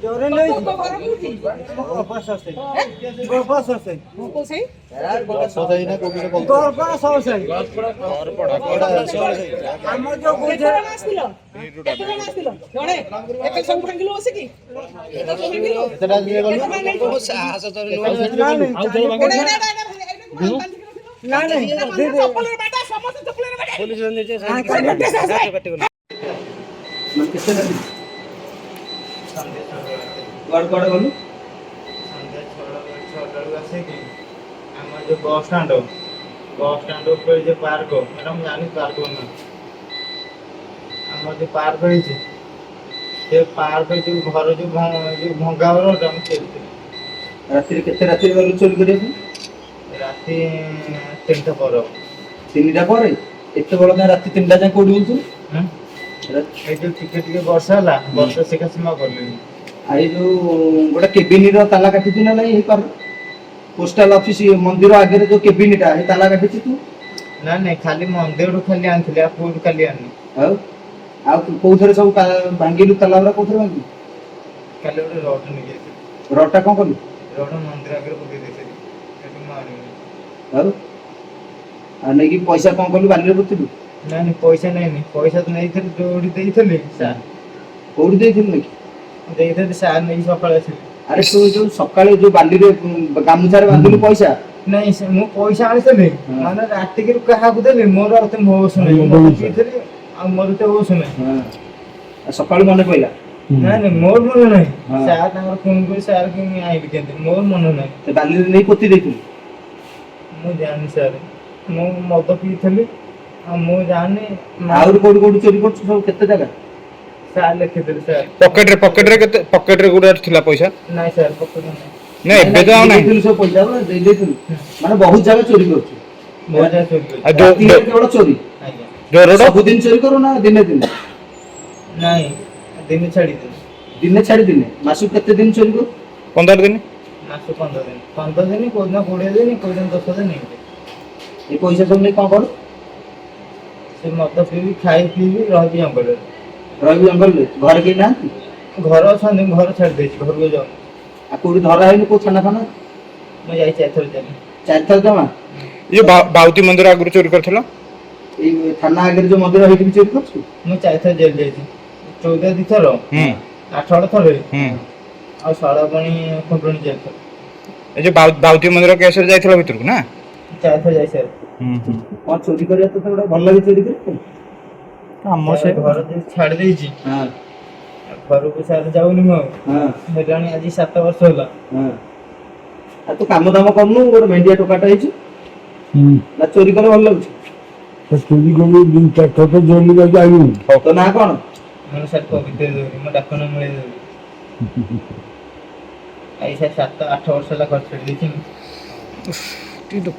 জোরে নেই গরপাস আছে গরপাস আছে কোসেই সদাই না কোকিরে বল গরপাস আছে গরপড়া আমার যে বুঝে আসছিল কেতটা আসছিল জণে এতে সব ভাঙিলো আছে কি এটা সব ভাঙিলো এটা দিয়ে গলো সাহস তোরে নো আউ জয় ভাঙিলো না না চপ্পলের বাটা সমস্ত চপ্পলের বাটা পুলিশ নিচে কাটি গলো মানে কিসে কাটি गड़ गड़ बोलू संध्या छोड़ आसे कि हमर जो बस स्टैंड ऊपर जो पार्क मैडम जानी पार्क ना हमर जो पार्क है से पार्क जो घर जो भंगा घर हम खेलते रात्रि केते रात्रि गलु चोरी करिया रात्रि 3टा पर 3टा पर एते बड़ ना रात्रि 3टा जा कोडी बोलतु हां ए जो टिके वर्षा हला वर्षा से कसमा करले आई जो गोटे केबिन रो ताला काटी ना नहीं कर पोस्टल ऑफिस मंदिर आगे जो केबिन टा है ताला काटी तू ना नहीं खाली मंदिर रो खाली आनथले आ पूर खाली आनी आ कोथरे सब भांगीलु ताला रा कोथरे भांगी खाली ओटे रोड नि गेसे रोडटा कोन करलु रोड मंदिर आगे पके देसे एटु मारी आ नहीं कि पैसा कोन करलु बाली रे बुतिलु ना नहीं पैसा तो नहीं थे जोड़ी देइथले सा कोडी देइथले नहीं देखते सार नहीं सकाळ आसी अरे तू जो सकाळ जो बाली रे गामुछारे बांधिलु पैसा नहीं मु पैसा आनिसले माने राति के कहा को देले मोर अते होश नहीं मोर पीथले आ मोर ते होश नहीं हां सकाळ मने पहिला नहीं मोर मन नहीं सार तांगर फोन कर सार के आइबे केते मोर मन नहीं ते बाली रे नहीं पोती देतु मु जानि सार मु मद पीथले आ मु जानि आउर कोड चोरी करछ सब केते जगह सार लिखि दे सर पॉकेट रे गुडा थिला पैसा नहीं सर पॉकेट नहीं एबे तो नहीं दिल सब पैसा दे माने बहुत जगह चोरी करछ बहुत जगह चोरी आ जो केवल चोरी जो रोड सब दिन चोरी करो ना दिन नहीं दिन छाड़ी दिन मासु केते दिन चोरी करो 15 दिन मासु 15 दिन कोन ना 20 दिन कोन 10 दिन नहीं ए पैसा सब नहीं कोन करो से मत पी खाई पी रह भी अंगल रवि जंगल घर के ना घर छन घर छाड़ दे घर को जाओ आ कोडी धरा है को थाना मैं जाई चार थर जमा ये बाउती मंदिर आगु चोरी करथलो ए थाना आगे जो मंदिर है कि चोरी करछु मैं चार थर जेल जाई 14 दी थर 8 थर आ साड़ा पानी कंट्रोल जेल थर ए जो बाउती मंदिर केसर जाइथलो भीतर को ना चार थर जाई सर और चोरी करिया तो थोड़ा भल लगे चोरी कर हम से घर छाड़ दे छी हां घर को साथ जाउनी म हां हेलानी आज 7 वर्ष होला हां आ तो काम दाम करनु और भेंडिया टोकाटा है छी ना चोरी करे भल लागछ तो चोरी को दिन तक तो जोली जा जाई तो ना कोन मन सर को बिते जोरी म डाकन मिले जोरी ऐसा 7 8 वर्ष ला घर छाड़ दे छी दुख